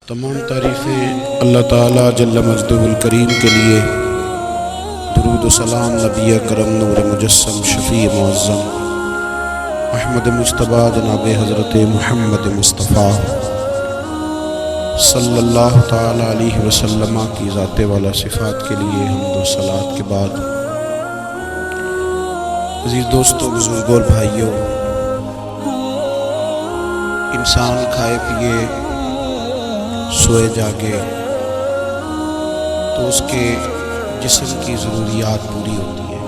تمام تعریفیں اللہ تعالیٰ جل مجدہ الکریم کے لیے، درود و سلام نبی کرم نور مجسم شفیع معظم احمد مجتبیٰ جناب حضرت محمد مصطفیٰ صلی اللہ تعالیٰ علیہ وسلم کی ذات والا صفات کے لیے حمد و صلوات کے بعد، عزیز دوستوں، بزرگوں اور بھائیوں، انسان کھائے پیے سوئے جاگے تو اس کے جسم کی ضروریات پوری ہوتی ہے،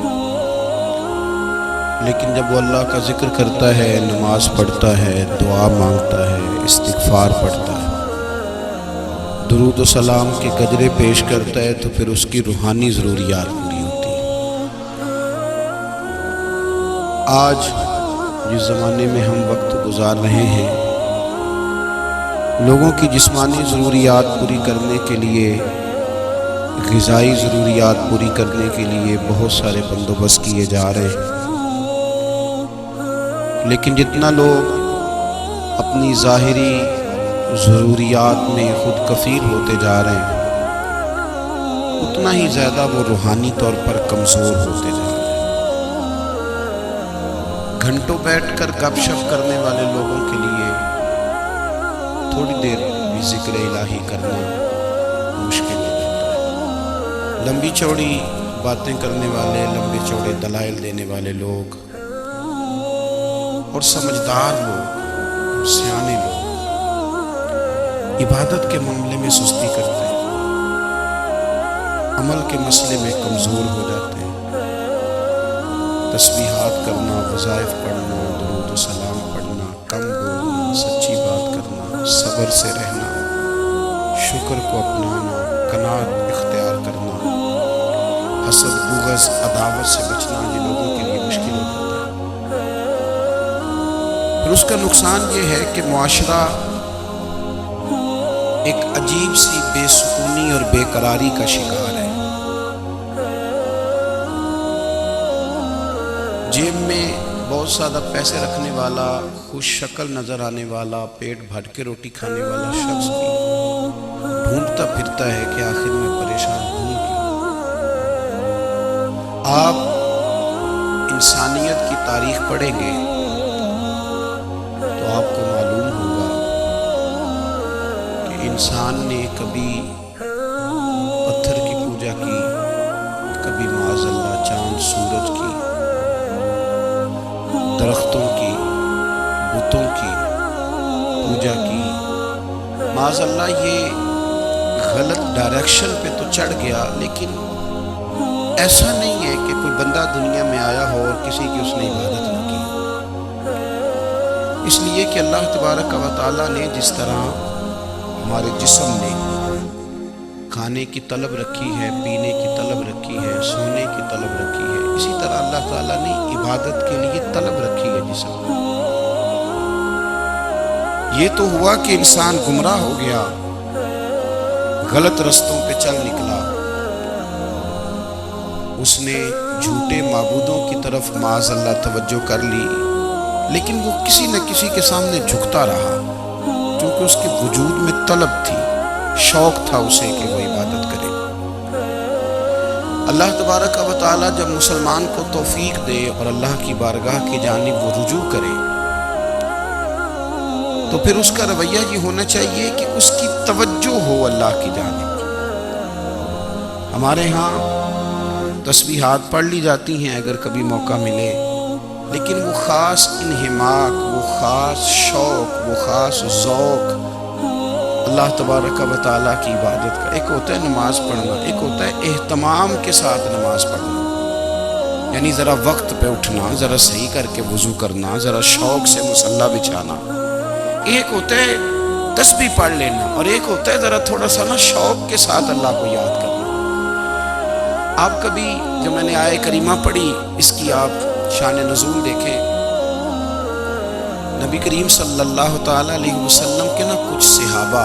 لیکن جب وہ اللہ کا ذکر کرتا ہے، نماز پڑھتا ہے، دعا مانگتا ہے، استغفار پڑھتا ہے، درود و سلام کے گجرے پیش کرتا ہے، تو پھر اس کی روحانی ضروریات پوری ہوتی ہیں۔ آج جس زمانے میں ہم وقت گزار رہے ہیں، لوگوں کی جسمانی ضروریات پوری کرنے کے لیے، غذائی ضروریات پوری کرنے کے لیے بہت سارے بندوبست کیے جا رہے ہیں، لیکن جتنا لوگ اپنی ظاہری ضروریات میں خود کفیل ہوتے جا رہے ہیں، اتنا ہی زیادہ وہ روحانی طور پر کمزور ہوتے جا رہے ہیں۔ گھنٹوں بیٹھ کر گپ شپ کرنے والے لوگوں کے لیے تھوڑی دیر بھی ذکر الہی کرنا مشکل ہو جاتا ہے۔ لمبی چوڑی باتیں کرنے والے، لمبے چوڑے دلائل دینے والے لوگ اور سمجھدار لوگ اور سیانے لوگ عبادت کے معاملے میں سستی کرتے ہیں، عمل کے مسئلے میں کمزور ہو جاتے ہیں۔ تسبیحات کرنا، وظائف پڑھنا، درود و سلام پڑھنا، کم بولنا، سچی بات کرنا، صبر سے رہنا، شکر کو اپنانا، قناعت اختیار کرنا، حسد، بغض، عداوت سے بچنا، یہ لوگوں کے لیے مشکل ہو جاتا ہے۔ پھر اس کا نقصان یہ ہے کہ معاشرہ ایک عجیب سی بے سکونی اور بے قراری کا شکار ہے۔ جیب میں بہت زیادہ پیسے رکھنے والا، خوش شکل نظر آنے والا، پیٹ بھر کے روٹی کھانے والا شخص بھی ڈھونڈتا پھرتا ہے کہ آخر میں پریشان ہوں کیوں۔ آپ انسانیت کی تاریخ پڑھیں گے تو آپ کو معلوم ہوگا کہ انسان نے کبھی پتھر کی پوجا کی، کبھی معاذ اللہ چاند سورج کی، درختوں کی، بتوں کی پوجا کی۔ معاذ اللہ یہ غلط ڈائریکشن پہ تو چڑھ گیا، لیکن ایسا نہیں ہے کہ کوئی بندہ دنیا میں آیا ہو اور کسی کی اس نے عبادت نہ کی۔ اس لیے کہ اللہ تبارک و تعالیٰ نے جس طرح ہمارے جسم میں کھانے کی طلب رکھی ہے، پینے کی طلب رکھی ہے، سونے کی طلب رکھی ہے، اسی طرح اللہ تعالیٰ نے عبادت کے لیے طلب رکھی ہے جسم میں۔ یہ تو ہوا کہ انسان گمراہ ہو گیا، غلط رستوں پہ چل نکلا، اس نے جھوٹے معبودوں کی طرف معاذ اللہ توجہ کر لی، لیکن وہ کسی نہ کسی کے سامنے جھکتا رہا، کیونکہ اس کے وجود میں طلب تھی، شوق تھا اسے کہ وہ عبادت کرے۔ اللہ تبارک و تعالیٰ جب مسلمان کو توفیق دے اور اللہ کی بارگاہ کی جانب وہ رجوع کرے، تو پھر اس کا رویہ یہ ہونا چاہیے کہ اس کی توجہ ہو اللہ کی جانب۔ ہمارے ہاں تسبیحات پڑھ لی جاتی ہیں اگر کبھی موقع ملے، لیکن وہ خاص انہماک، وہ خاص شوق، وہ خاص ذوق اللہ تبارک و تعالیٰ کی عبادت کا، ایک ہوتا ہے نماز پڑھنا، ایک ہوتا ہے اہتمام کے ساتھ نماز پڑھنا، یعنی ذرا وقت پہ اٹھنا، ذرا صحیح کر کے وضو کرنا، ذرا شوق سے مصلی بچھانا۔ ایک ہوتا ہے تسبیح پڑھ لینا، اور ایک ہوتا ہے ذرا تھوڑا سا نا شوق کے ساتھ اللہ کو یاد کرنا۔ آپ کبھی جو میں نے آیہ کریمہ پڑھی، اس کی آپ شان نزول دیکھیں، نبی کریم صلی اللہ تعالیٰ علیہ وسلم کے نا کچھ صحابہ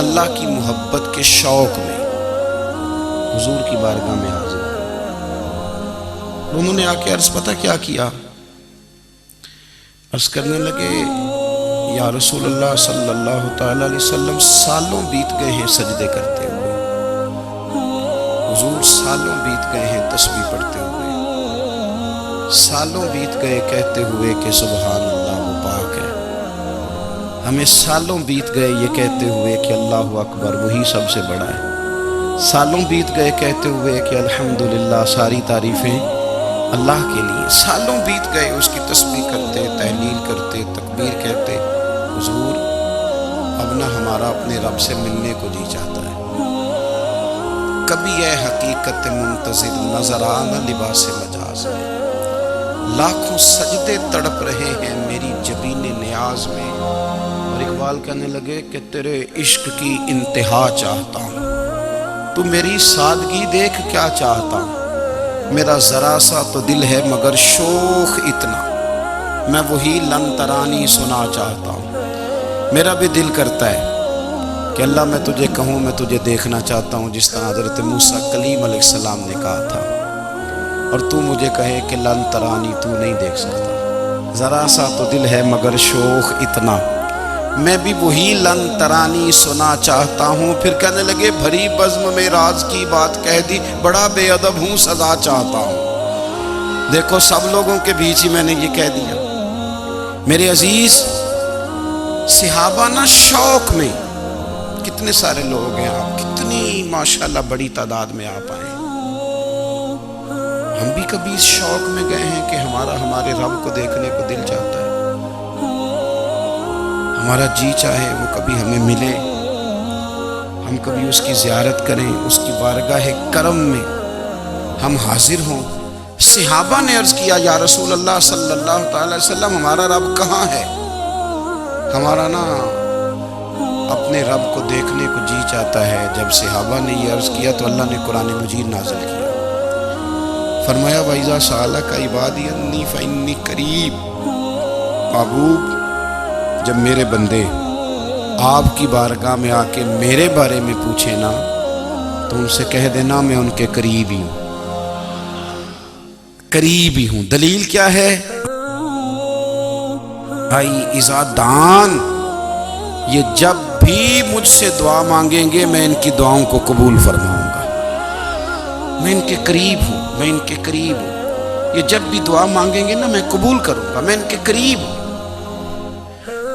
اللہ کی محبت کے شوق میں حضور کی بارگاہ میں حاضر ہوئے۔ انہوں نے آ کے عرض پتہ کیا کیا؟ عرض کرنے لگے یا رسول اللہ صلی اللہ تعالی علیہ وسلم سالوں بیت گئے ہیں سجدے کرتے ہوئے، حضور سالوں بیت گئے ہیں تسبیح پڑھتے ہوئے، سالوں بیت گئے کہتے ہوئے کہ سبحان اللہ وہ پاک ہے، ہمیں سالوں بیت گئے یہ کہتے ہوئے کہ اللہ اکبر وہی سب سے بڑا ہے، سالوں بیت گئے کہتے ہوئے کہ الحمدللہ ساری تعریفیں اللہ کے لیے، سالوں بیت گئے اس کی تسبیح کرتے، تحلیل کرتے، تکبیر کہتے۔ حضور اب نہ ہمارا اپنے رب سے ملنے کو جی چاہتا ہے، کبھی اے حقیقت منتظر نظر آنا لباس مجاز میں، لاکھوں سجدے تڑپ رہے ہیں میری جبین نیاز میں، اور اقبال کہنے لگے کہ تیرے عشق کی انتہا چاہتا ہوں، تو میری سادگی دیکھ کیا چاہتا ہوں، میرا ذرا سا تو دل ہے مگر شوخ اتنا، میں وہی لن ترانی سنا چاہتا ہوں، میرا بھی دل کرتا ہے کہ اللہ میں تجھے کہوں میں تجھے دیکھنا چاہتا ہوں جس طرح حضرت موسیٰ کلیم علیہ السلام نے کہا تھا، اور تو مجھے کہے کہ لن ترانی تو نہیں دیکھ سکتا، ذرا سا تو دل ہے مگر شوخ اتنا، میں بھی وہی لن ترانی سنا چاہتا ہوں۔ پھر کہنے لگے بھری بزم میں راز کی بات کہہ دی، بڑا بے ادب ہوں سزا چاہتا ہوں۔ دیکھو سب لوگوں کے بیچ ہی میں نے یہ کہہ دیا۔ میرے عزیز صحابہ نا شوق میں، کتنے سارے لوگ ہیں آپ، کتنی ماشاءاللہ بڑی تعداد میں آپ آئے، ہم بھی کبھی اس شوق میں گئے ہیں کہ ہمارے رب کو دیکھنے کو دل چاہتا ہے، ہمارا جی چاہے وہ کبھی ہمیں ملے، ہم کبھی اس کی زیارت کریں، اس کی بارگاہ کرم میں ہم حاضر ہوں۔ صحابہ نے عرض کیا یا رسول اللہ صلی اللہ تعالی وسلم ہمارا رب کہاں ہے؟ ہمارا نا اپنے رب کو دیکھنے کو جی چاہتا ہے۔ جب صحابہ نے یہ عرض کیا تو اللہ نے قرآن مجید نازل کیا، فرمایا وَإِذَا سَأَلَكَ عِبَادِي أَنِّي فَإِنِّي قَرِيبٌ، محبوب جب میرے بندے آپ کی بارگاہ میں آ کے میرے بارے میں پوچھے نا تو ان سے کہہ دینا میں ان کے قریب ہی ہوں، قریب ہی ہوں۔ دلیل کیا ہے؟ بھائی اذا دان، یہ جب بھی مجھ سے دعا مانگیں گے میں ان کی دعاؤں کو قبول فرماؤں گا، میں ان کے قریب ہوں، میں ان کے قریب ہوں، یہ جب بھی دعا مانگیں گے نا میں قبول کروں گا، میں ان کے قریب ہوں۔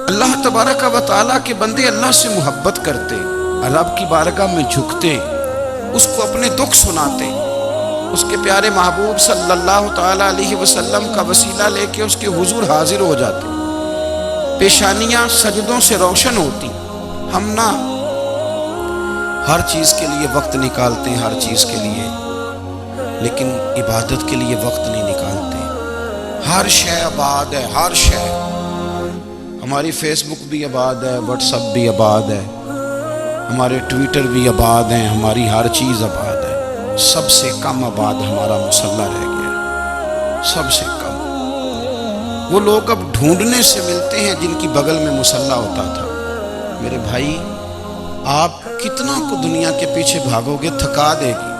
اللہ تبارک و تعالیٰ کے بندے اللہ سے محبت کرتے، رب کی بارگاہ میں جھکتے، اس کو اپنے دکھ سناتے، اس کے پیارے محبوب صلی اللہ تعالیٰ علیہ وسلم کا وسیلہ لے کے اس کے حضور حاضر ہو جاتے، پیشانیاں سجدوں سے روشن ہوتی۔ ہم نا ہر چیز کے لیے وقت نکالتے ہیں، ہر چیز کے لیے، لیکن عبادت کے لیے وقت نہیں نکالتے۔ ہر شے آباد ہے، ہر شے، ہماری فیس بک بھی آباد ہے، واٹس ایپ بھی آباد ہے، ہمارے ٹویٹر بھی آباد ہیں، ہماری ہر چیز آباد ہے، سب سے کم آباد ہمارا مصلی رہ گیا، سب سے کم۔ وہ لوگ اب ڈھونڈنے سے ملتے ہیں جن کی بغل میں مصلی ہوتا تھا۔ میرے بھائی آپ کتنا کو دنیا کے پیچھے بھاگو گے تھکا دے گی،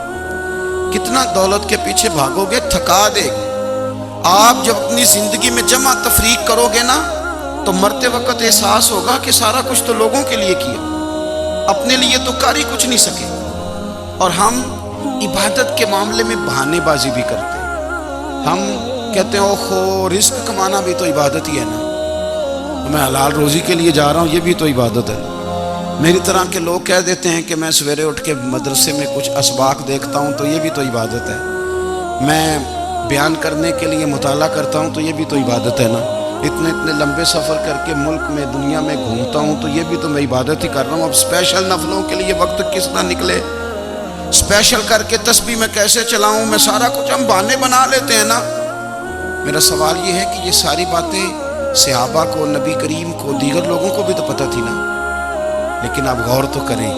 کتنا دولت کے پیچھے بھاگو گے تھکا دے گی۔ آپ جب اپنی زندگی میں جمع تفریق کرو گے نا تو مرتے وقت احساس ہوگا کہ سارا کچھ تو لوگوں کے لیے کیا، اپنے لیے تو کر ہی کچھ نہیں سکے۔ اور ہم عبادت کے معاملے میں بہانے بازی بھی کرتے ہیں، ہم کہتے ہیں اوہو رزق کمانا بھی تو عبادت ہی ہے نا، میں حلال روزی کے لیے جا رہا ہوں یہ بھی تو عبادت ہے۔ میری طرح کے لوگ کہہ دیتے ہیں کہ میں سویرے اٹھ کے مدرسے میں کچھ اسباق دیکھتا ہوں تو یہ بھی تو عبادت ہے، میں بیان کرنے کے لیے مطالعہ کرتا ہوں تو یہ بھی تو عبادت ہے نا، اتنے لمبے سفر کر کے ملک میں دنیا میں گھومتا ہوں تو یہ بھی تو میں عبادت ہی کر رہا ہوں۔ اب اسپیشل نفلوں کے لیے وقت کس طرح نکلے، اسپیشل کر کے تسبیح میں کیسے چلاؤں، میں سارا کچھ ہم بہانے بنا لیتے ہیں نا۔ میرا سوال یہ ہے کہ یہ ساری باتیں صحابہ کو، نبی کریم کو، دیگر لوگوں کو بھی تو پتہ تھی نا، لیکن آپ غور تو کریں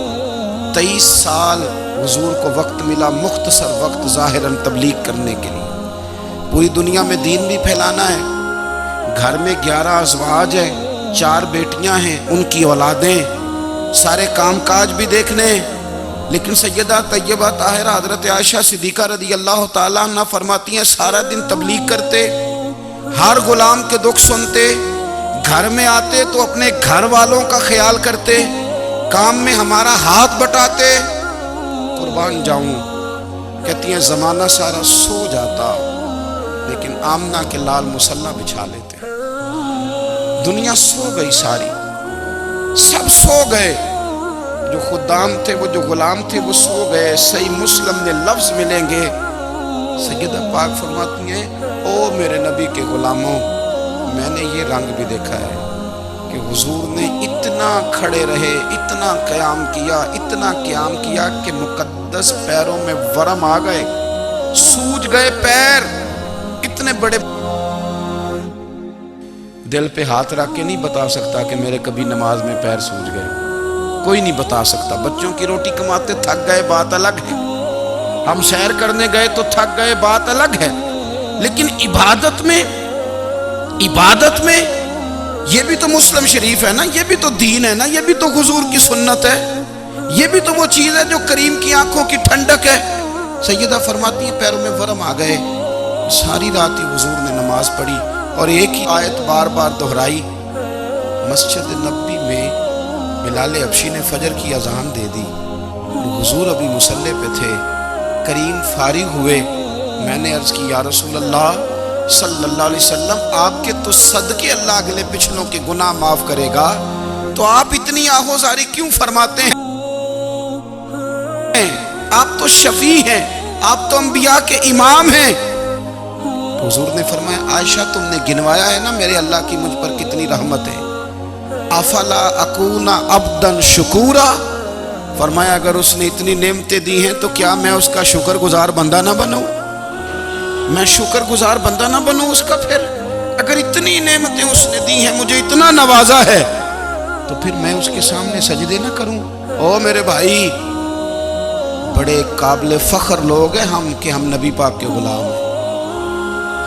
23 سال حضور کو وقت ملا، مختصر وقت ظاہراً تبلیغ کرنے کے لیے، پوری دنیا میں دین بھی پھیلانا ہے۔ گھر میں 11 ازواج ہیں، 4 بیٹیاں ہیں، ان کی اولادیں، سارے کام کاج بھی دیکھنے ہیں، لیکن سیدہ طیبہ طاہرہ حضرت عائشہ صدیقہ رضی اللہ تعالیٰ عنہ فرماتی ہیں سارا دن تبلیغ کرتے، ہر غلام کے دکھ سنتے، گھر میں آتے تو اپنے گھر والوں کا خیال کرتے، کام میں ہمارا ہاتھ بٹاتے۔ قربان جاؤں، کہتی ہیں زمانہ سارا سو جاتا لیکن آمنہ کے لال مصلی بچھا لیتے۔ دنیا سو گئی، ساری سب سو گئے، جو خدام تھے، وہ جو غلام تھے، وہ سو گئے۔ صحیح مسلم میں لفظ ملیں گے، سیدہ پاک فرماتی ہیں او میرے نبی کے غلاموں، میں نے یہ رنگ بھی دیکھا ہے کہ حضور نے اتنا کھڑے رہے، اتنا قیام کیا، اتنا قیام کیا کہ مقدس پیروں میں ورم آ گئے، سوج گئے پیر، اتنے بڑے۔ دل پہ ہاتھ رکھ کے نہیں بتا سکتا کہ میرے کبھی نماز میں پیر سوج گئے، کوئی نہیں بتا سکتا۔ بچوں کی روٹی کماتے تھک گئے، بات الگ ہے، ہم سیر کرنے گئے تو تھک گئے، بات الگ ہے، لیکن عبادت میں یہ بھی تو مسلم شریف ہے نا، یہ بھی تو دین ہے نا، یہ بھی تو حضور کی سنت ہے، یہ بھی تو وہ چیز ہے جو کریم کی آنکھوں کی ٹھنڈک ہے۔ سیدہ فرماتی ہیں پیروں میں ورم آ گئے، ساری رات ہی حضور نے نماز پڑھی اور ایک ہی آیت بار بار دہرائی۔ مسجد نبوی میں بلال حبشی نے فجر کی اذان دے دی، حضور ابھی مصلی پہ تھے، کریم فارغ ہوئے، میں نے عرض کی یا رسول اللہ صلی اللہ علیہ وسلم، آپ کے تو صدقے اللہ اگلے پچھلوں کے گناہ معاف کرے گا، تو آپ اتنی آہوزاری کیوں فرماتے ہیں؟ آپ تو شفیع ہیں، آپ تو انبیاء کے امام ہیں۔ تو حضور نے فرمایا عائشہ تم نے گنوایا ہے نا میرے اللہ کی مجھ پر کتنی رحمت ہے، افلا اکون عبدا شکورا، فرمایا اگر اس نے اتنی نعمتیں دی ہیں تو کیا میں اس کا شکر گزار بندہ نہ بنوں؟ میں شکر گزار بندہ نہ بنوں اس کا؟ پھر اگر اتنی نعمتیں اس نے دی ہیں، مجھے اتنا نوازا ہے، تو پھر میں اس کے سامنے سجدے نہ کروں؟ او میرے بھائی، بڑے قابل فخر لوگ ہیں ہم کہ ہم نبی پاک کے غلام ہیں،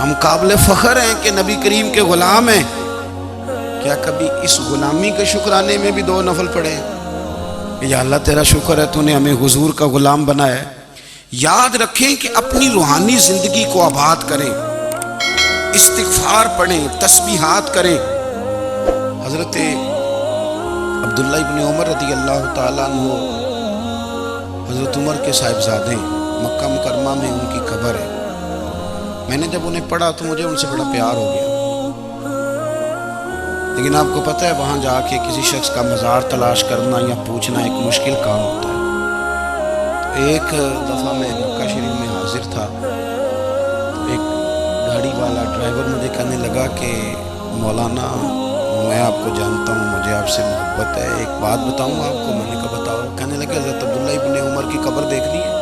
ہم قابل فخر ہیں کہ نبی کریم کے غلام ہیں۔ کیا کبھی اس غلامی کے شکرانے میں بھی 2 نفل پڑھے کہ یا اللہ تیرا شکر ہے تو نے ہمیں حضور کا غلام بنایا ہے؟ یاد رکھیں کہ اپنی روحانی زندگی کو آباد کریں، استغفار پڑھیں، تسبیحات کریں۔ حضرت عبداللہ ابن عمر رضی اللہ تعالیٰ عنہ حضرت عمر کے صاحبزادے، مکہ مکرمہ میں ان کی قبر ہے۔ میں نے جب انہیں پڑھا تو مجھے ان سے بڑا پیار ہو گیا، لیکن آپ کو پتہ ہے وہاں جا کے کسی شخص کا مزار تلاش کرنا یا پوچھنا ایک مشکل کام ہوتا ہے۔ تو ایک دفعہ میں مکہ شریف میں حاضر تھا، ایک گاڑی والا ڈرائیور مجھے کہنے لگا کہ مولانا میں آپ کو جانتا ہوں، مجھے آپ سے محبت ہے، ایک بات بتاؤں آپ کو؟ میں نے کہا بتاؤ۔ کہنے لگا حضرت عبداللہ ابن عمر کی قبر دیکھنی ہے؟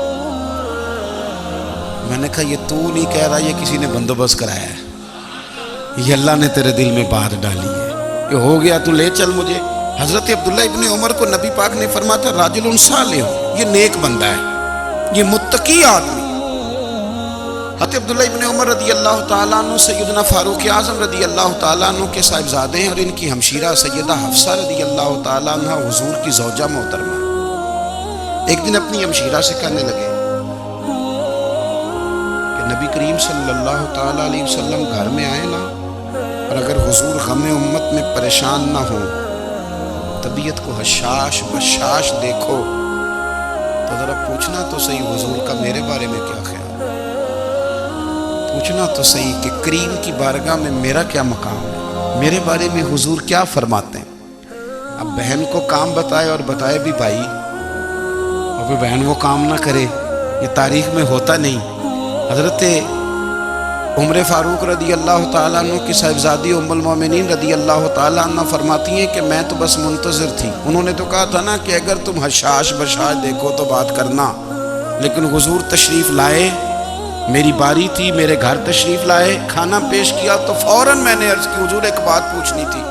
میں نے کہا یہ تو نہیں کہہ رہا، یہ کسی نے بندوبست کرایا ہے، یہ اللہ نے تیرے دل میں بات ڈالی ہے، یہ ہو گیا تو لے چل مجھے۔ حضرت عبداللہ ابن عمر کو نبی پاک نے فرمایا تھا راجل صالح، یہ نیک بندہ ہے، یہ متقی آدمی۔ حضرت عبداللہ ابن عمر رضی اللہ تعالیٰ عنہ سیدنا فاروق اعظم رضی اللہ تعالیٰ عنہ کے صاحبزادے ہیں، اور ان کی ہمشیرہ سیدہ حفصہ رضی اللہ تعالیٰ عنہ حضور کی زوجہ محترمہ۔ ایک دن اپنی ہمشیرہ سے کہنے لگے کہ نبی کریم صلی اللہ تعالیٰ علیہ وسلم گھر میں آئے نا، اور اگر حضور غم امت میں پریشان نہ ہوں، طبیعت کو حشاش بشاش دیکھو، تو ذرا پوچھنا تو صحیح حضور کا میرے بارے میں کیا خیال، پوچھنا تو صحیح کہ کریم کی بارگاہ میں میرا کیا مقام ہے، میرے بارے میں حضور کیا فرماتے ہیں۔ اب بہن کو کام بتائے اور بتائے بھی بھائی، اور پھر بہن وہ کام نہ کرے، یہ تاریخ میں ہوتا نہیں۔ حضرت عمر فاروق رضی اللہ تعالیٰ عنہ کی صاحبزادی ام المومنین رضی اللہ تعالیٰ عنہ فرماتی ہیں کہ میں تو بس منتظر تھی، انہوں نے تو کہا تھا نا کہ اگر تم حشاش بشاش دیکھو تو بات کرنا، لیکن حضور تشریف لائے، میری باری تھی، میرے گھر تشریف لائے، کھانا پیش کیا تو فوراً میں نے عرض کی حضور ایک بات پوچھنی تھی۔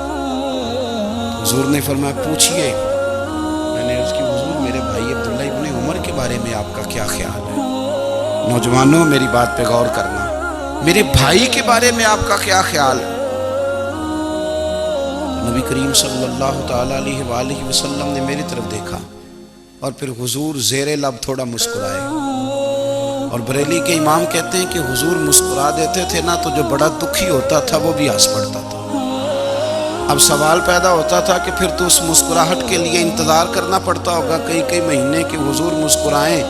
حضور نے فرمایا پوچھئے۔ میں نے عرض کی حضور میرے بھائی عبداللہ ابن عمر کے بارے میں آپ کا کیا خیال ہے؟ نوجوانوں میری بات پہ غور کرنا، میرے بھائی کے بارے میں آپ کا کیا خیال ہے؟ نبی کریم صلی اللہ تعالیٰ علیہ وآلہ وسلم نے میری طرف دیکھا اور پھر حضور زیر لب تھوڑا مسکرائے، اور بریلی کے امام کہتے ہیں کہ حضور مسکرا دیتے تھے نا تو جو بڑا دکھی ہوتا تھا وہ بھی ہنس پڑتا تھا۔ اب سوال پیدا ہوتا تھا کہ پھر تو اس مسکراہٹ کے لیے انتظار کرنا پڑتا ہوگا کئی کئی مہینے کہ حضور مسکرائیں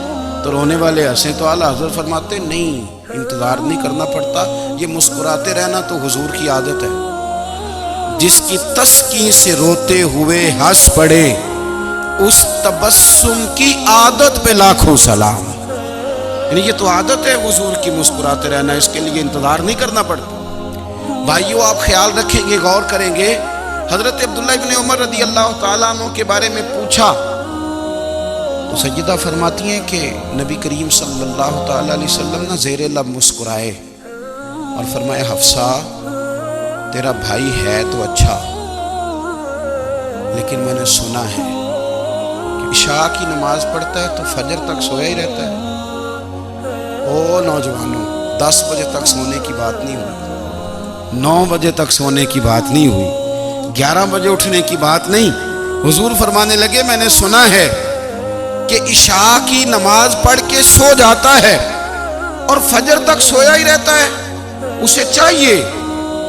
تو رونے والے ہنسیں، تو اعلیٰ حضرت فرماتے نہیں، انتظار نہیں کرنا پڑتا، یہ مسکراتے رہنا تو حضور کی عادت ہے۔ جس کی تسکین سے روتے ہوئے ہنس پڑے، اس تبسم کی عادت پہ لاکھوں سلام۔ یعنی یہ تو عادت ہے حضور کی مسکراتے رہنا، اس کے لیے انتظار نہیں کرنا پڑتا۔ بھائیو آپ خیال رکھیں گے، غور کریں گے، حضرت عبداللہ ابن عمر رضی اللہ تعالیٰ عنہ کے بارے میں پوچھا تو سیدہ فرماتی ہیں کہ نبی کریم صلی اللہ تعالیٰ علیہ وسلم نے زیر لب مسکرائے اور فرمایا حفصہ تیرا بھائی ہے تو اچھا، لیکن میں نے سنا ہے کہ عشاء کی نماز پڑھتا ہے تو فجر تک سویا ہی رہتا ہے۔ او نوجوانوں، 10 بجے تک سونے کی بات نہیں ہوئی، 9 بجے تک سونے کی بات نہیں ہوئی، 11 بجے اٹھنے کی بات نہیں۔ حضور فرمانے لگے میں نے سنا ہے کہ عشاء کی نماز پڑھ کے سو جاتا ہے اور فجر تک سویا ہی رہتا ہے، اسے چاہیے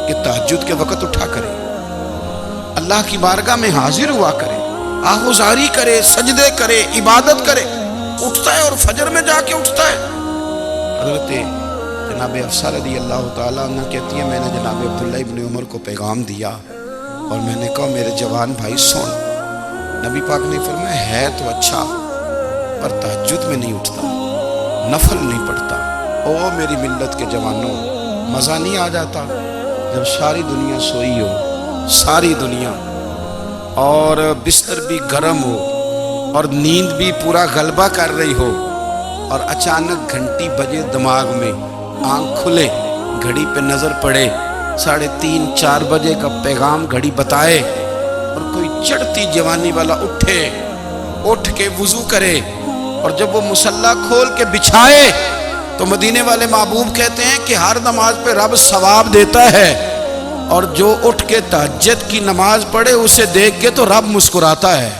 کہ تہجد کے وقت اٹھا کرے، اللہ کی بارگاہ میں حاضر ہوا کرے، آہوزاری کرے، سجدے کرے، عبادت کرے، اٹھتا ہے اور فجر میں جا کے اٹھتا ہے۔ حضرت جناب حفصہ رضی اللہ تعالیٰ عنہ کہتی ہے میں نے جناب عبداللہ ابن عمر کو پیغام دیا اور میں نے کہا میرے جوان بھائی سن، نبی پاک نے فرمایا ہے تو اچھا پر تہجد میں نہیں اٹھتا، نفل نہیں پڑھتا۔ او میری ملت کے جوانوں، مزہ نہیں آ جاتا جب ساری دنیا سوئی ہو، ساری دنیا، اور بستر بھی گرم ہو اور نیند بھی پورا غلبہ کر رہی ہو، اور اچانک گھنٹی بجے دماغ میں، آنکھ کھلے، گھڑی پہ نظر پڑے، 3:30 4 بجے کا پیغام گھڑی بتائے، اور کوئی چڑھتی جوانی والا اٹھ کے وضو کرے، اور جب وہ مصلی کھول کے بچھائے تو مدینے والے محبوب کہتے ہیں کہ ہر نماز پہ رب ثواب دیتا ہے، اور جو اٹھ کے تہجد کی نماز پڑھے اسے دیکھ کے تو رب مسکراتا ہے،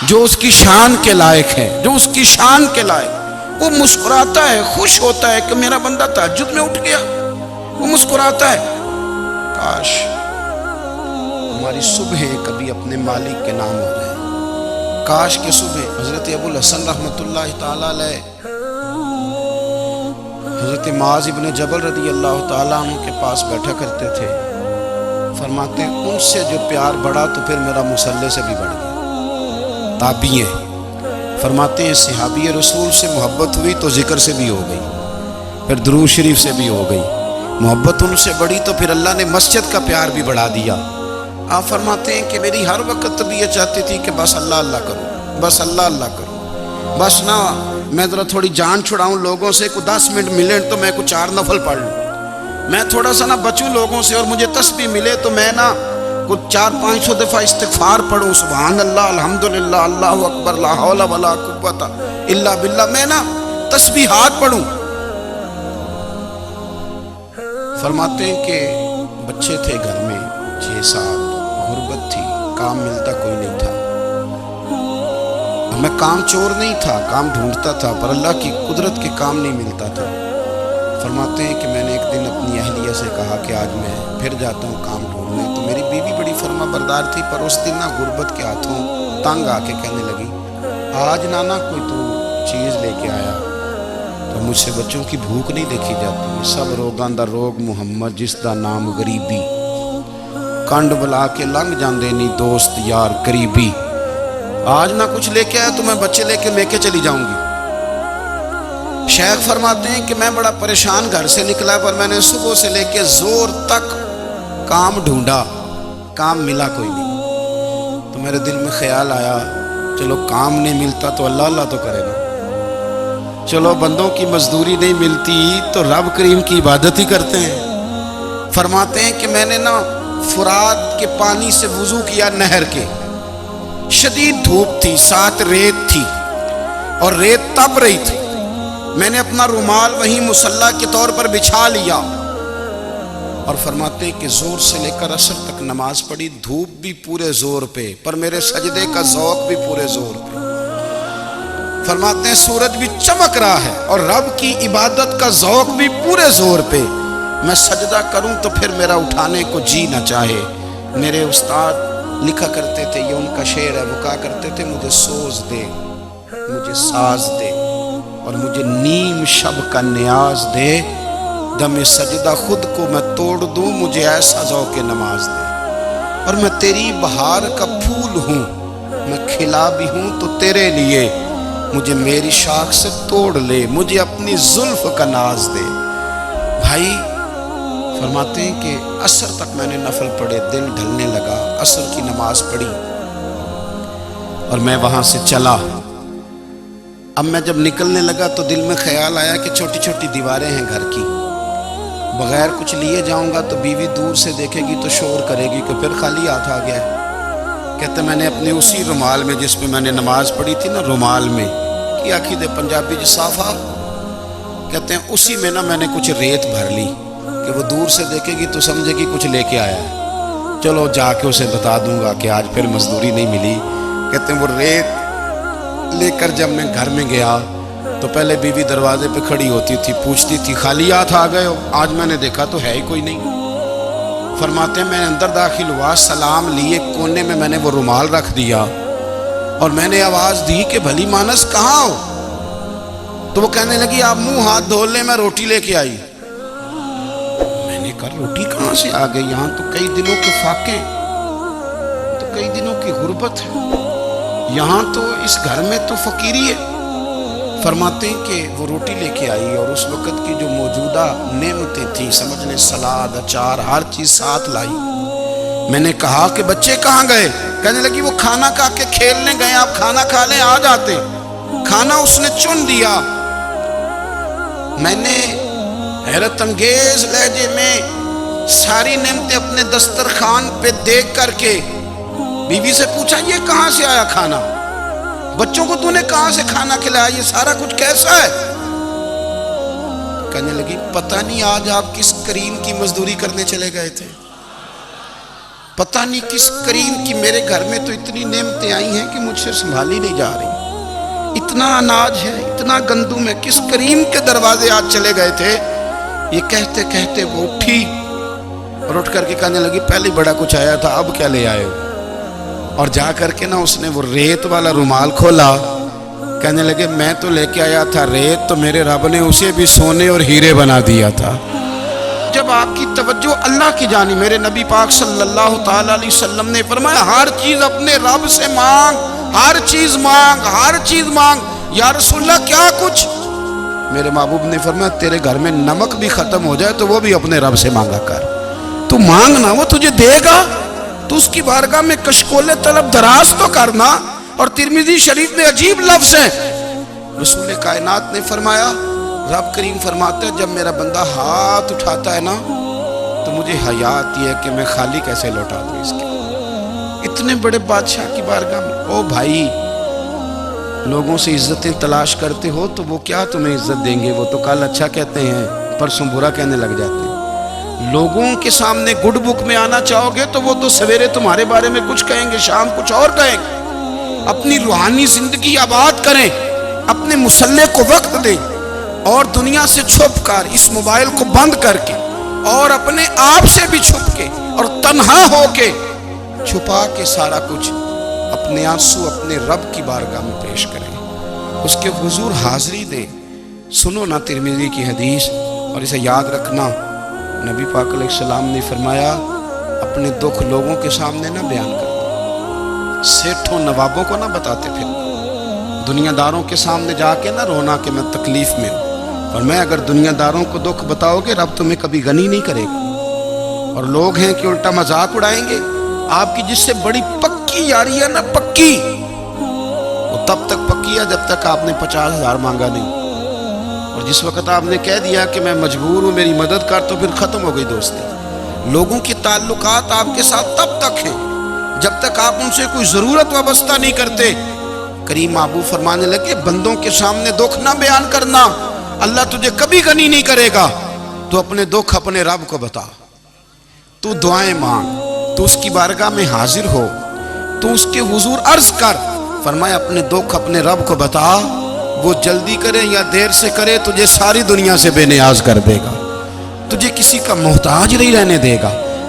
جو اس کی شان کے لائق ہے، جو اس کی شان کے لائق، وہ مسکراتا ہے، خوش ہوتا ہے کہ میرا بندہ تہجد میں اٹھ گیا، وہ مسکراتا ہے۔ کاش ہماری صبح کبھی اپنے مالک کے نام ہو جائے، کاش کہ صبح حضرت ابو الحسن رحمۃ اللہ تعالیٰ علیہ حضرت معاذ ابن جبل رضی اللہ تعالیٰ عنہ کے پاس بیٹھا کرتے تھے، فرماتے ہیں ان سے جو پیار بڑھا تو پھر میرا مصلی سے بھی بڑھ گیا۔ تابعی ہیں، فرماتے ہیں صحابی رسول سے محبت ہوئی تو ذکر سے بھی ہو گئی، پھر درود شریف سے بھی ہو گئی، محبت ان سے بڑھی تو پھر اللہ نے مسجد کا پیار بھی بڑھا دیا۔ آپ فرماتے ہیں کہ میری ہر وقت طبیعت چاہتی تھی کہ بس اللہ اللہ کروں، بس اللہ اللہ کروں، بس نہ میں ذرا تھوڑی جان چھڑاؤں لوگوں سے، کوئی 10 منٹ ملے تو میں کوئی 4 نفل پڑھ لوں، میں تھوڑا سا نہ بچوں لوگوں سے، اور مجھے تسبیح ملے تو میں نہ کچھ 400-500 دفعہ استغفار پڑھوں، سبحان اللہ، الحمدللہ، اللہ اکبر، لا حول ولا قوت الا باللہ، میں نہ تسبیحات پڑھوں۔ فرماتے ہیں کہ بچے تھے گھر میں 6-7، غربت تھی، کام ملتا کوئی نہیں تھا، میں کام چور نہیں تھا، کام ڈھونڈتا تھا، پر اللہ کی قدرت کے کام نہیں ملتا تھا۔ فرماتے ہیں کہ میں نے ایک دن اپنی اہلیہ سے کہا کہ آج میں پھر جاتا ہوں کام ڈھونڈنے، تو میری بیوی بڑی فرما بردار تھی، پر اس دن نہ غربت کے ہاتھوں تنگ آ کے کہنے لگی آج نانا کوئی تو چیز لے کے آیا، تو مجھ سے بچوں کی بھوک نہیں دیکھی جاتی، سب روگاں دا روگ محمد جس دا نام غریبی، کنڈ بلا کے لنگ جاندے نہیں دوست یار قریبی، آج نہ کچھ لے کے آیا تو میں بچے لے کے چلی جاؤں گی۔ شیخ فرماتے ہیں کہ میں بڑا پریشان گھر سے نکلا، پر میں نے صبح سے لے کے زور تک کام ڈھونڈا، کام ملا کوئی نہیں، تو میرے دل میں خیال آیا چلو کام نہیں ملتا تو اللہ اللہ تو کرے گا، چلو بندوں کی مزدوری نہیں ملتی تو رب کریم کی عبادت ہی کرتے ہیں۔ فرماتے ہیں کہ میں نے نا فرات کے پانی سے وضو کیا، نہر کے، شدید دھوپ تھی، ساتھ ریت تھی اور ریت تپ رہی تھی، میں نے اپنا رومال وہیں مصلی کے طور پر بچھا لیا، اور فرماتے ہیں کہ زور سے لے کر عصر تک نماز پڑھی، دھوپ بھی پورے زور پہ، پر میرے سجدے کا ذوق بھی پورے زور پہ۔ فرماتے ہیں سورج بھی چمک رہا ہے اور رب کی عبادت کا ذوق بھی پورے زور پہ، میں سجدہ کروں تو پھر میرا اٹھانے کو جی نہ چاہے، میرے استاد لکھا کرتے تھے، یہ ان کا شعر ہے، وہ کہا کرتے تھے مجھے سوز دے، مجھے ساز دے، اور مجھے نیم شب کا نیاز دے، دم سجدہ خود کو میں توڑ دوں، مجھے ایسا ذوق نماز دے۔ اور میں تیری بہار کا پھول ہوں، میں کھلا بھی ہوں تو تیرے لیے، مجھے میری شاخ سے توڑ لے، مجھے اپنی زلف کا ناز دے۔ بھائی فرماتے ہیں کہ عصر تک میں نے نفل پڑھے، دل ڈھلنے لگا، عصر کی نماز پڑھی اور میں وہاں سے چلا۔ اب میں جب نکلنے لگا تو دل میں خیال آیا کہ چھوٹی چھوٹی دیواریں ہیں گھر کی، بغیر کچھ لیے جاؤں گا تو بیوی دور سے دیکھے گی تو شور کرے گی کہ پھر خالی ہاتھ آ گیا ہے۔ کہتے میں نے اپنے اسی رومال میں جس پہ میں نے نماز پڑھی تھی نا، رومال میں کی آخی دے پنجابی جسافہ کہتے ہیں، اسی میں نا میں نے کچھ ریت بھر لی کہ وہ دور سے دیکھے گی تو سمجھے گی کچھ لے کے آیا ہے، چلو جا کے اسے بتا دوں گا کہ آج پھر مزدوری نہیں ملی۔ کہتے ہیں وہ ریت لے کر جب میں گھر میں گیا تو پہلے بیوی دروازے پہ کھڑی ہوتی تھی، پوچھتی تھی خالی ہاتھ آ گئے ہو؟ آج میں نے دیکھا تو ہے ہی کوئی نہیں۔ فرماتے ہیں میں اندر داخل ہوا، سلام لیے، کونے میں نے وہ رومال رکھ دیا اور میں نے آواز دی کہ بھلی مانس کہاں ہو؟ تو وہ کہنے لگی آپ منہ ہاتھ دھو لیں، میں روٹی لے کے آئی۔ میں نے کہا روٹی کہاں سے آ گئی؟ یہاں تو کئی دنوں کے فاقے، تو کئی دنوں کی غربت ہے، یہاں تو اس گھر میں تو فقیری ہے۔ فرماتے ہیں کہ وہ روٹی لے کے آئی اور اس وقت کی جو موجودہ نعمتیں تھیں، سمجھ لیں سلاد، اچار، ہر چیز ساتھ لائی۔ میں نے کہا کہ بچے کہاں گئے؟ کہنے لگی وہ کھانا کھا کے کھیلنے گئے، آپ کھانا کھا لیں آ جاتے۔ کھانا اس نے چن دیا۔ میں نے حیرت انگیز لہجے میں ساری نعمتیں اپنے دسترخوان پہ دیکھ کر کے بیوی سے پوچھا یہ کہاں سے آیا کھانا؟ بچوں کو تو نے کہاں سے کھانا کھلایا؟ یہ سارا کچھ کیسا ہے؟ کہنے لگی پتہ نہیں آج آپ کس کریم کی مزدوری کرنے چلے گئے تھے، پتہ نہیں کس کریم کی، میرے گھر میں تو اتنی نعمتیں آئی ہیں کہ مجھ سے سنبھالی نہیں جا رہی، اتنا اناج ہے، اتنا گندم ہے، کس کریم کے دروازے آج چلے گئے تھے؟ یہ کہتے کہتے وہ اٹھی اور اٹھ کر کے کہنے لگی پہلے بڑا کچھ آیا تھا، اب کیا لے آئے ہو؟ اور جا کر کے نا اس نے وہ ریت والا رومال کھولا، کہنے لگے میں تو لے کے آیا تھا ریت، تو میرے رب نے اسے بھی سونے اور ہیرے بنا دیا تھا۔ جب آپ کی توجہ اللہ کی جانب، میرے نبی پاک صلی اللہ تعالی علیہ وسلم نے فرمایا ہر چیز اپنے رب سے مانگ، ہر چیز مانگ، ہر چیز مانگ۔ یا رسول اللہ کیا کچھ؟ میرے محبوب نے فرمایا تیرے گھر میں نمک بھی ختم ہو جائے تو وہ بھی اپنے رب سے مانگا کر، تو مانگنا وہ تجھے دے گا، تو اس کی بارگاہ میں کشکول طلب دراز تو کرنا۔ اور ترمذی شریف میں عجیب لفظ ہے، رسول کائنات نے فرمایا، رب کریم فرماتا ہے جب میرا بندہ ہاتھ اٹھاتا ہے نا تو مجھے حیا آتی ہے کہ میں خالی کیسے لوٹا دوں اس کے، اتنے بڑے بادشاہ کی بارگاہ میں۔ او بھائی لوگوں سے عزتیں تلاش کرتے ہو تو وہ کیا تمہیں عزت دیں گے؟ وہ تو کل اچھا کہتے ہیں پرسوں برا کہنے لگ جاتے ہیں۔ لوگوں کے سامنے گڈ بک میں آنا چاہو گے تو وہ تو سویرے تمہارے بارے میں کچھ کہیں گے، شام کچھ اور کہیں گے۔ اپنی روحانی زندگی آباد کریں، اپنے مصلح کو وقت دیں، اور دنیا سے چھپ کر اس موبائل کو بند کر کے اور اپنے آپ سے بھی چھپ کے اور تنہا ہو کے چھپا کے سارا کچھ اپنے آنسو اپنے رب کی بارگاہ میں پیش کریں، اس کے حضور حاضری دیں۔ سنو نا ترمذی کی حدیث اور اسے یاد رکھنا، نبی پاک علیہ السلام نے فرمایا اپنے دکھ لوگوں کے سامنے نہ بیان کرنا، سیٹھوں نوابوں کو نہ بتاتے پھر، دنیا داروں کے سامنے جا کے نہ رونا کہ میں تکلیف میں ہوں۔ اور میں اگر دنیا داروں کو دکھ بتاؤ گے رب تمہیں کبھی غنی نہیں کرے گا۔ اور لوگ ہیں کہ الٹا مذاق اڑائیں گے۔ آپ کی جس سے بڑی پکی یاری ہے نا، پکی، وہ تب تک پکی ہے جب تک آپ نے 50,000 مانگا نہیں، اور جس وقت آپ نے کہہ دیا کہ میں مجبور ہوں میری مدد کر تو پھر ختم ہو گئی دوستی۔ لوگوں کے تعلقات آپ کے ساتھ تب تک ہیں جب تک آپ ان سے کوئی ضرورت وابستہ نہیں کرتے۔ کریم محبوب فرمانے لگے بندوں کے سامنے دکھ نہ بیان کرنا، اللہ تجھے کبھی غنی نہیں کرے گا۔ تو اپنے دکھ اپنے رب کو بتا، تو دعائیں مانگ، تو اس کی بارگاہ میں حاضر ہو، تو اس کے حضور عرض کر۔ فرمایا اپنے دکھ اپنے رب کو بتا، وہ جلدی کرے یا دیر سے کرے تجھے ساری دنیا سے بے نیاز کر دے گا، تجھے کسی کا محتاج نہیں رہنے دے گا۔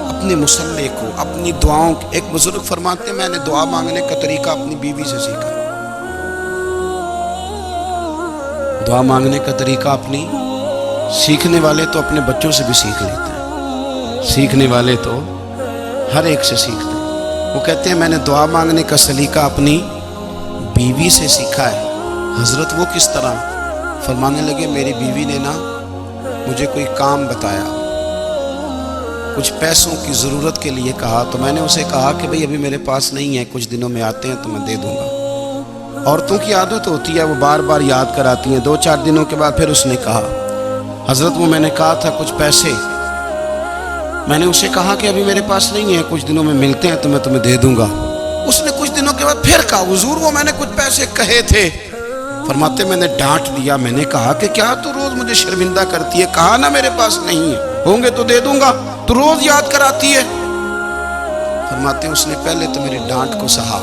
اپنے اپنے مسلح کو، اپنی دعاؤں کو، ایک بزرگ فرماتے ہیں میں نے دعا مانگنے کا طریقہ اپنی بیوی سے سیکھا۔ دعا مانگنے کا طریقہ اپنی، سیکھنے والے تو اپنے بچوں سے بھی سیکھ لیتے ہیں، سیکھنے والے تو ہر ایک سے سیکھتے ہیں۔ وہ کہتے ہیں میں نے دعا مانگنے کا سلیقہ اپنی بیوی سے سیکھا ہے۔ حضرت وہ کس طرح؟ فرمانے لگے میری بیوی نے نا مجھے کوئی کام بتایا، کچھ پیسوں کی ضرورت کے لیے کہا، تو میں نے اسے کہا کہ بھئی ابھی میرے پاس نہیں ہے، کچھ دنوں میں آتے ہیں تو میں دے دوں گا۔ عورتوں کی عادت ہوتی ہے وہ بار بار یاد کراتی ہیں، 2-4 دنوں کے بعد پھر اس نے کہا حضرت وہ میں نے کہا تھا کچھ پیسے، میں نے اسے کہا کہ ابھی میرے پاس نہیں ہے، کچھ دنوں میں ملتے ہیں تو میں تمہیں دے دوں گا۔ اس نے کچھ دنوں کے بعد پھر کہا حضور وہ میں نے کچھ پیسے کہے تھے۔ فرماتے میں نے ڈانٹ دیا، میں نے کہا کہ کیا تو روز مجھے شرمندہ کرتی ہے، کہا نا میرے پاس نہیں ہے، ہوں گے تو دے دوں گا، تو روز یاد کراتی ہے۔ فرماتے اس نے پہلے تو میری ڈانٹ کو سہا،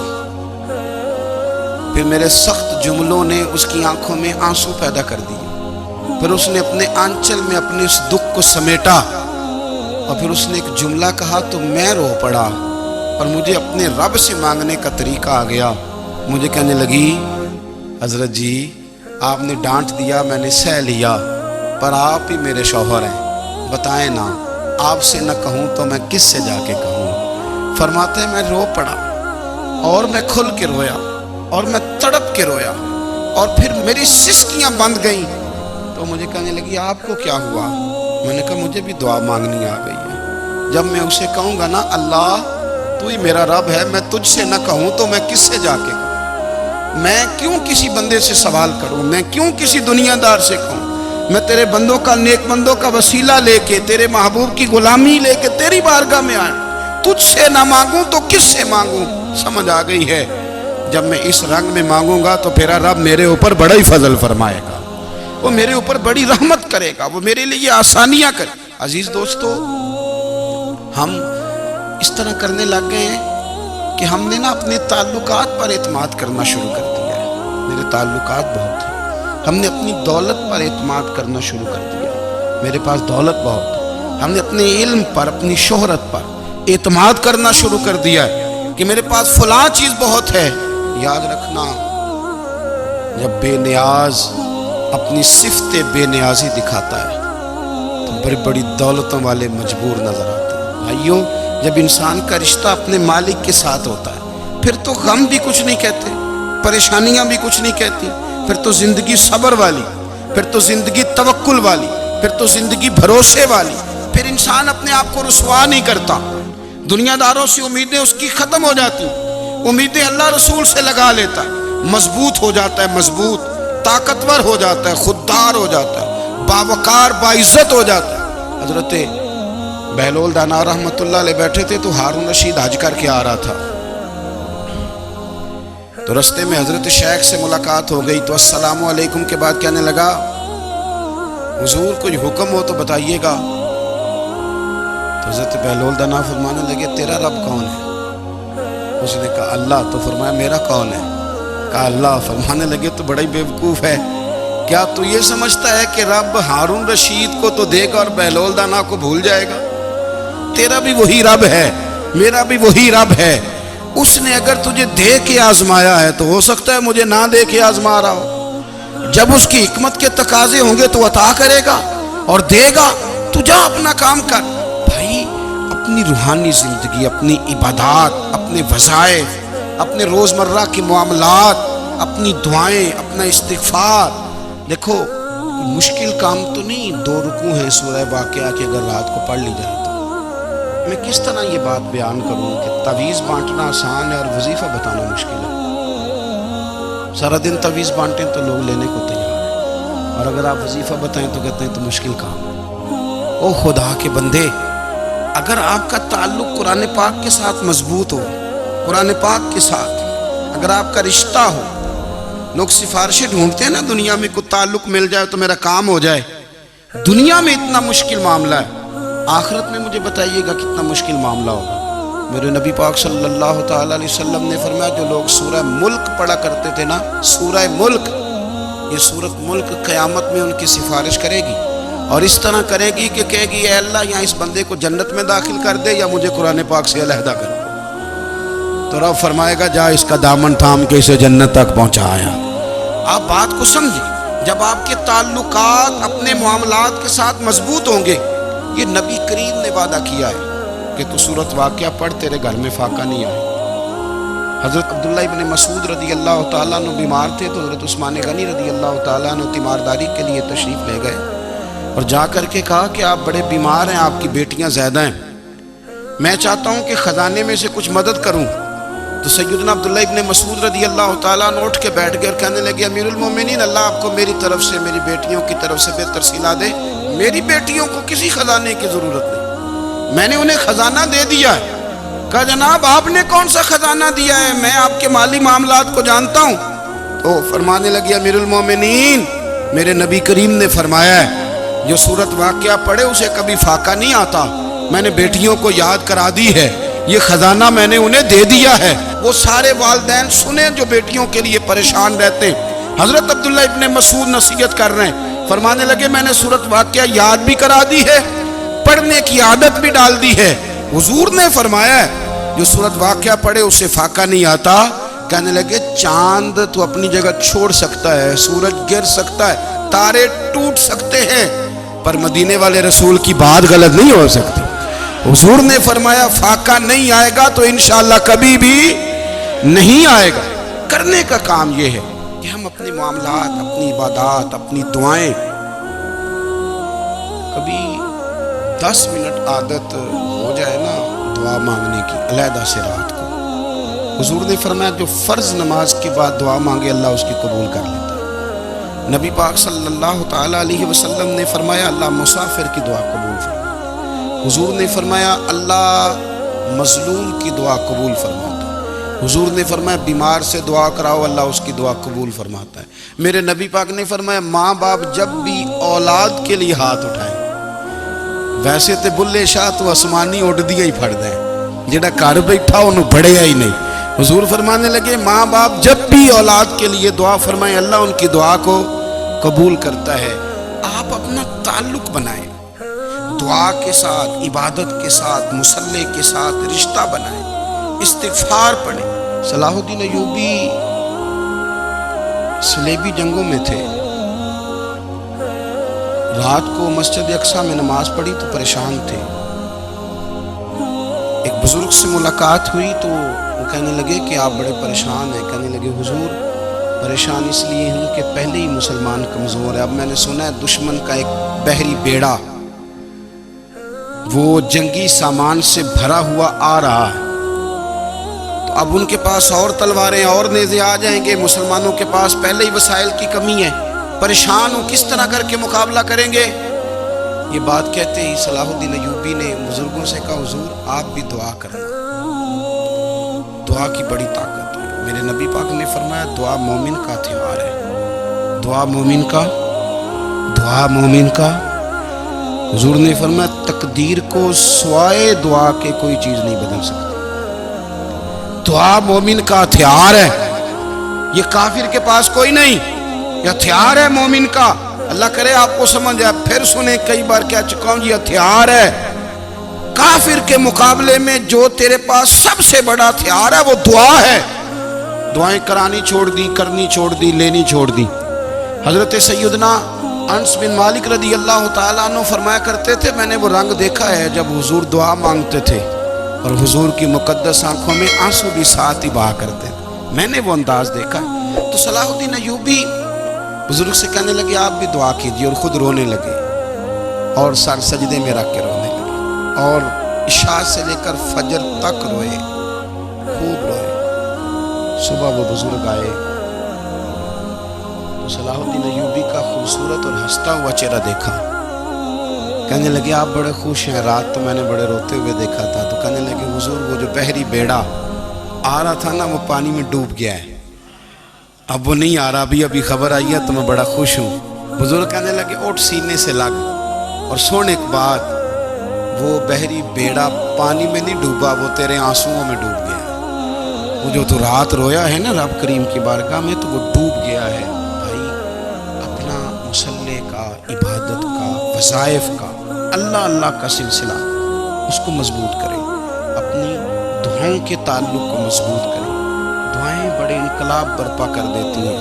پھر میرے سخت جملوں نے اس کی آنکھوں میں آنسو پیدا کر دیے، پھر اس نے اپنے آنچل میں اپنے اس دکھ کو سمیٹا، اور پھر اس نے ایک جملہ کہا تو میں رو پڑا، اور مجھے اپنے رب سے مانگنے کا طریقہ آ گیا۔ مجھے کہنے لگی حضرت جی آپ نے ڈانٹ دیا، میں نے سہ لیا، پر آپ ہی میرے شوہر ہیں، بتائیں نا آپ سے نہ کہوں تو میں کس سے جا کے کہوں۔ فرماتے ہیں میں رو پڑا، اور میں کھل کے رویا، اور میں تڑپ کے رویا، اور پھر میری سسکیاں بند گئیں، تو مجھے کہنے لگی آپ کو کیا ہوا؟ میں نے کہا مجھے بھی دعا مانگنی آ گئی ہے، جب میں اسے کہوں گا نا اللہ تو ہی میرا رب ہے، میں تجھ سے نہ کہوں تو میں کس سے جا کے کہوں؟ میں کیوں کسی بندے سے سوال کروں؟ میں کیوں کسی دنیا دار سے کہوں؟ میں تیرے بندوں کا، نیک بندوں کا وسیلہ لے کے، تیرے محبوب کی غلامی لے کے تیری بارگاہ میں آیا، تجھ سے نہ مانگوں تو کس سے مانگوں؟ سمجھ آ گئی ہے جب میں اس رنگ میں مانگوں گا تو پھر رب میرے اوپر بڑا ہی فضل فرمائے گا، وہ میرے اوپر بڑی رحمت کرے گا، وہ میرے لیے آسانیاں کرے۔ عزیز دوستو ہم اس طرح کرنے لگ گئے ہیں کہ ہم نے نا اپنے تعلقات پر اعتماد کرنا شروع کر دیا ہے۔ میرے تعلقات بہت ہیں، ہم نے اپنی دولت پر اعتماد کرنا شروع کر دیا ہے، میرے پاس دولت بہت ہے، ہم نے اپنے علم پر، اپنی شہرت پر اعتماد کرنا شروع کر دیا ہے کہ میرے پاس فلاں چیز بہت ہے۔ یاد رکھنا جب بے نیاز اپنی صفت بے نیازی دکھاتا ہے تو بڑی بڑی دولتوں والے مجبور نظر آتے ہیں۔ بھائیو جب انسان کا رشتہ اپنے مالک کے ساتھ ہوتا ہے پھر تو غم بھی کچھ نہیں کہتے، پریشانیاں بھی کچھ نہیں کہتی، پھر تو زندگی صبر والی، پھر تو زندگی توکل والی، پھر تو زندگی بھروسے والی، پھر انسان اپنے آپ کو رسوا نہیں کرتا، دنیا داروں سے امیدیں اس کی ختم ہو جاتی، امیدیں اللہ رسول سے لگا لیتا ہے، مضبوط ہو جاتا ہے، مضبوط، طاقتور ہو جاتا ہے، خوددار ہو جاتا ہے، باوقار باعزت ہو جاتا ہے۔ حضرت بہلول دانا رحمت اللہ علیہ بیٹھے تھے تو ہارون رشید حج کر کے آ رہا تھا، تو رستے میں حضرت شیخ سے ملاقات ہو گئی، تو السلام علیکم کے بعد کہنے لگا حضور کوئی حکم ہو تو بتائیے گا۔ تو حضرت بہلول دانا فرمانے لگے تیرا رب کون ہے؟ اس نے کہا اللہ۔ تو فرمایا میرا کون ہے؟ کہا اللہ۔ فرمانے لگے تو بڑا ہی بیوقوف ہے، کیا تو یہ سمجھتا ہے کہ رب ہارون رشید کو تو دے گا اور بہلول دانا کو بھول جائے گا؟ تیرا بھی وہی رب ہے، میرا بھی وہی رب ہے، اس نے اگر تجھے دے کے آزمایا ہے تو ہو سکتا ہے مجھے نہ دے کے آزما رہا ہو، جب اس کی حکمت کے تقاضے ہوں گے تو عطا کرے گا اور دے گا، تو جا اپنا کام کر۔ بھائی اپنی روحانی زندگی، اپنی عبادات، اپنے وظائف، اپنے روزمرہ کے معاملات، اپنی دعائیں، اپنا استغفار، دیکھو مشکل کام تو نہیں 2 رکوع ہیں سورہ واقعہ کے اگر رات کو پڑھ لی جائے تو میں کس طرح یہ بات بیان کروں کہ تعویذ بانٹنا آسان ہے اور وظیفہ بتانا مشکل ہے۔ سارا دن تعویذ بانٹیں تو لوگ لینے کو تیار ہیں، اور اگر آپ وظیفہ بتائیں تو کہتے ہیں تو مشکل کام ہے۔ او خدا کے بندے، اگر آپ کا تعلق قرآن پاک کے ساتھ مضبوط ہو، قرآن پاک کے ساتھ اگر آپ کا رشتہ ہو، لوگ سفارشیں ڈھونڈتے ہیں نا دنیا میں، کوئی تعلق مل جائے تو میرا کام ہو جائے، دنیا میں اتنا مشکل معاملہ ہے، آخرت میں مجھے بتائیے گا کتنا مشکل معاملہ ہوگا۔ میرے نبی پاک صلی اللہ تعالیٰ علیہ وسلم نے فرمایا جو لوگ سورہ ملک پڑھا کرتے تھے نا، سورہ ملک، یہ سورت ملک قیامت میں ان کی سفارش کرے گی، اور اس طرح کرے گی کہ کہے گی اے اللہ یہاں اس بندے کو جنت میں داخل کر دے یا مجھے قرآن پاک سے علیحدہ کر دے. تو رب فرمائے گا جا اس کا دامن تھام کے اسے جنت تک پہنچایا. آپ بات کو سمجھیں. جب آپ کے تعلقات اپنے معاملات کے ساتھ مضبوط ہوں گے، یہ نبی کریم نے وعدہ کیا ہے کہ تو سورت واقعہ پڑھ تیرے گھر میں فاقہ نہیں آئے. حضرت عبداللہ ابن مسعود رضی اللہ تعالیٰ عنہ بیمار تھے تو حضرت عثمان غنی رضی اللہ تعالیٰ عنہ تیمارداری کے لیے تشریف لے گئے اور جا کر کے کہا کہ آپ بڑے بیمار ہیں، آپ کی بیٹیاں زیادہ ہیں، میں چاہتا ہوں کہ خزانے میں سے کچھ مدد کروں. تو سیدنا عبداللہ ابن مسعود رضی اللہ تعالیٰ عنہ اٹھ کے بیٹھ گئے اور کہنے لگے امیر المومنین، اللہ آپ کو میری طرف سے میری بیٹیوں کی طرف سے بہتر صلہ دے. میری بیٹیوں کو کسی خزانے کی ضرورت نہیں، میں نے انہیں خزانہ دے دیا ہے. کہا جناب آپ نے کون سا خزانہ دیا ہے، میں آپ کے مالی معاملات کو جانتا ہوں. تو فرمانے لگے امیر المومنین، میرے نبی کریم نے فرمایا ہے جو سورت واقعہ پڑھے اسے کبھی فاقہ نہیں آتا. میں نے بیٹیوں کو یاد کرا دی ہے، یہ خزانہ میں نے انہیں دے دیا ہے. وہ سارے والدین سنیں جو بیٹیوں کے لیے پریشان رہتے ہیں. حضرت عبداللہ ابن مسعود نصیحت کر رہے ہیں، فرمانے لگے میں نے سورت واقعہ یاد بھی کرا دی ہے، پڑھنے کی عادت بھی ڈال دی ہے. حضور نے فرمایا ہے جو سورت واقعہ پڑھے اسے فاقہ نہیں آتا. کہنے لگے چاند تو اپنی جگہ چھوڑ سکتا ہے، سورج گر سکتا ہے، تارے ٹوٹ سکتے ہیں، پر مدینے والے رسول کی بات غلط نہیں ہو سکتی. حضور نے فرمایا فاقہ نہیں آئے گا تو انشاءاللہ کبھی بھی نہیں آئے گا. کرنے کا کام یہ ہے کہ ہم اپنے معاملات، اپنی عبادات، اپنی دعائیں کبھی 10 منٹ عادت ہو جائے نا دعا مانگنے کی علیحدہ سے رات کو. حضور نے فرمایا جو فرض نماز کے بعد دعا مانگے اللہ اس کی قبول کر لیتا ہے. نبی پاک صلی اللہ تعالیٰ علیہ وسلم نے فرمایا اللہ مسافر کی دعا قبول فرماتا ہے. حضور نے فرمایا اللہ مظلوم کی دعا قبول فرماتا ہے. حضور نے فرمایا بیمار سے دعا کراؤ اللہ اس کی دعا قبول فرماتا ہے. میرے نبی پاک نے فرمایا ماں باپ جب بھی اولاد کے لیے ہاتھ اٹھائیں، ویسے تے بلے شاہ تو آسمانی اڈ دیا ہی پھڑ دیں، جڑا گھر بیٹھا انہوں بڑھیا ہی نہیں. حضور فرمانے لگے ماں باپ جب بھی اولاد کے لیے دعا فرمائیں اللہ ان کی دعا کو قبول کرتا ہے. آپ اپنا تعلق بنائیں، دعا کے ساتھ، عبادت کے ساتھ، مصلی کے ساتھ رشتہ بنائیں، استغفار پڑھیں. صلاح الدین ایوبی صلیبی جنگوں میں تھے، رات کو مسجد اقصیٰ میں نماز پڑھی تو پریشان تھے. ایک بزرگ سے ملاقات ہوئی تو وہ کہنے لگے کہ آپ بڑے پریشان ہیں. کہنے لگے حضور پریشان اس لیے ہوں کہ پہلے ہی مسلمان کمزور ہے، اب میں نے سنا ہے دشمن کا ایک بحری بیڑا وہ جنگی سامان سے بھرا ہوا آ رہا ہے، تو اب ان کے پاس اور تلواریں اور نیزے آ جائیں گے، مسلمانوں کے پاس پہلے ہی وسائل کی کمی ہے، پریشان ہوں کس طرح کر کے مقابلہ کریں گے. یہ بات کہتے ہی صلاح الدین ایوبی نے بزرگوں سے کہا حضور آپ بھی دعا کرنا، دعا کی بڑی طاقت ہے. میرے نبی پاک نے فرمایا دعا مومن کا ہتھیار ہے، دعا مومن کا. حضور نے فرمایا تقدیر کو سوائے دعا کے کوئی چیز نہیں بدل سکتی. دعا مومن کا ہتھیار ہے، یہ کافر کے پاس کوئی نہیں، یہ ہتھیار ہے مومن کا. اللہ کرے آپ کو سمجھ آئے. پھر سنیں کئی بار کہہ چکا ہوں یہ ہتھیار ہے. کافر کے مقابلے میں جو تیرے پاس سب سے بڑا ہتھیار ہے وہ دعا ہے. دعائیں کرانی چھوڑ دی، کرنی چھوڑ دی، لینی چھوڑ دی. حضرت سیدنا انس بن مالک رضی اللہ تعالیٰ عنہ فرمایا کرتے تھے میں نے وہ رنگ دیکھا ہے جب حضور دعا مانگتے تھے اور حضور کی مقدس آنکھوں میں آنسو بھی ساتھ ہی بہا کرتے تھے، میں نے وہ انداز دیکھا. تو صلاح الدین ایوبی بزرگ سے کہنے لگے آپ بھی دعا کیجیے، اور خود رونے لگے اور سر سجدے میں رکھ کے رونے لگے اور عشاء سے لے کر فجر تک روئے، خوب روئے. صبح وہ بزرگ آئے تو صلاح الدین ایوبی کا خوبصورت اور ہنستا ہوا چہرہ دیکھا. کہنے لگے آپ بڑے خوش ہیں، رات تو میں نے بڑے روتے ہوئے دیکھا تھا. تو کہنے لگے حضور وہ جو بحری بیڑا آ رہا تھا نا وہ پانی میں ڈوب گیا ہے، اب وہ نہیں آ رہا، ابھی خبر آئی ہے تو میں بڑا خوش ہوں. بزرگ کہنے لگے اٹھ سینے سے لگ، اور سن ایک بات، وہ بحری بیڑا پانی میں نہیں ڈوبا، وہ تیرے آنسوؤں میں ڈوب گیا. وہ جو تو رات رویا ہے نا رب کریم کی بارگاہ میں تو وہ ڈوب گیا ہے. بھائی اپنا مصلی کا، عبادت کا وظائف کا، اللہ اللہ کا سلسلہ اس کو مضبوط کریں، اپنی دعاؤں کے تعلق کو مضبوط کریں۔ دعائیں بڑے انقلاب برپا کر دیتی ہیں۔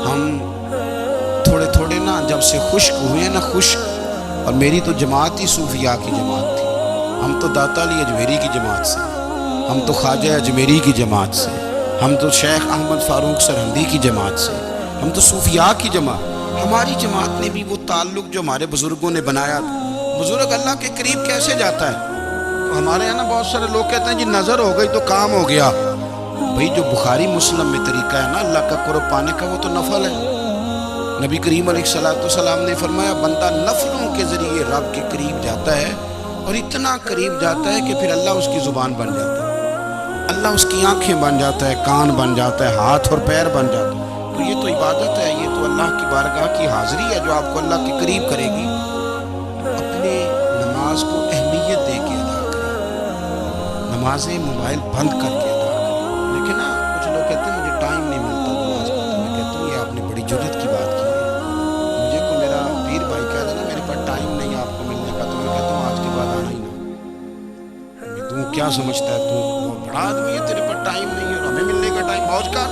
ہم تھوڑے تھوڑے نا جب سے خشک ہوئے ہیں نا، خشک، اور میری تو جماعت ہی صوفیاء کی جماعت تھی، ہم تو داتا علی اجمیری کی جماعت سے، ہم تو خواجہ اجمیری کی جماعت سے، ہم تو شیخ احمد فاروق سرہندی کی جماعت سے، ہم تو صوفیاء کی جماعت۔ ہماری جماعت نے بھی وہ تعلق جو ہمارے بزرگوں نے بنایا تھا۔ بزرگ اللہ کے قریب کیسے جاتا ہے؟ ہمارے یہاں نا بہت سارے لوگ کہتے ہیں جی نظر ہو گئی تو کام ہو گیا۔ بھئی جو بخاری مسلم میں طریقہ ہے نا اللہ کا قرب پانے کا، وہ تو نفل ہے۔ نبی کریم علیہ السلام نے فرمایا بندہ نفلوں کے ذریعے رب کے قریب جاتا ہے، اور اتنا قریب جاتا ہے کہ پھر اللہ اس کی زبان بن جاتا ہے، اللہ اس کی آنکھیں بن جاتا ہے، کان بن جاتا ہے، ہاتھ اور پیر بن جاتا ہے۔ تو یہ تو عبادت ہے، یہ تو اللہ کی بارگاہ کی حاضری ہے جو آپ کو اللہ کے قریب کرے گی۔ اپنے نماز کو اہمیت دے کے ادا کریں، نمازیں موبائل بند کر کے ادا کریں۔ لیکن نا کچھ لوگ کہتے ہیں مجھے ٹائم نہیں ملتا نماز پڑھنے میں، کہتا ہوں یہ آپ نے بڑی جرات کی بات کی ہے۔ مجھے کو میرا پیر بھائی کہہ دینا میرے پاس ٹائم نہیں آپ کو ملنے کا، تو میں کہتا ہوں آج کے بعد آنا ہی نہ۔ تو کیا سمجھتا ہے تو بڑا آدمی ہے، تیرے پاس ٹائم نہیں ہے، ہمیں ملنے کا ٹائم موج کا۔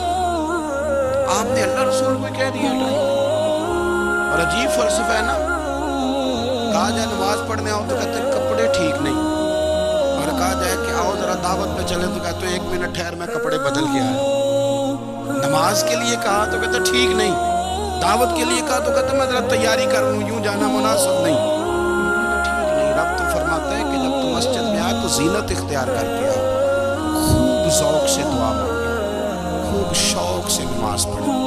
آپ نے اللہ رسول کو کہہ دیا ٹائم، اور عجیب فلسفہ ہے نا۔ کہا جائے نماز پڑھنے آؤ تو کہتے ہیں کپڑے ٹھیک نہیں، اور کہا جائے کہ آؤ ذرا دعوت پہ چلے تو کہتے ہیں 1 منٹ ٹھہر میں کپڑے بدل کے آیا۔ نماز کے لیے کہا تو کہتے ہیں ٹھیک نہیں، دعوت کے لیے کہا تو کہتے ہیں میں ذرا تیاری کر لوں، یوں جانا مناسب نہیں، ٹھیک نہیں۔ رب تو فرماتا ہے کہ جب تم مسجد میں آئے تو زینت اختیار کر کے آؤ، خوب ذوق سے دعا مانگے، خوب شوق سے نماز پڑھیں۔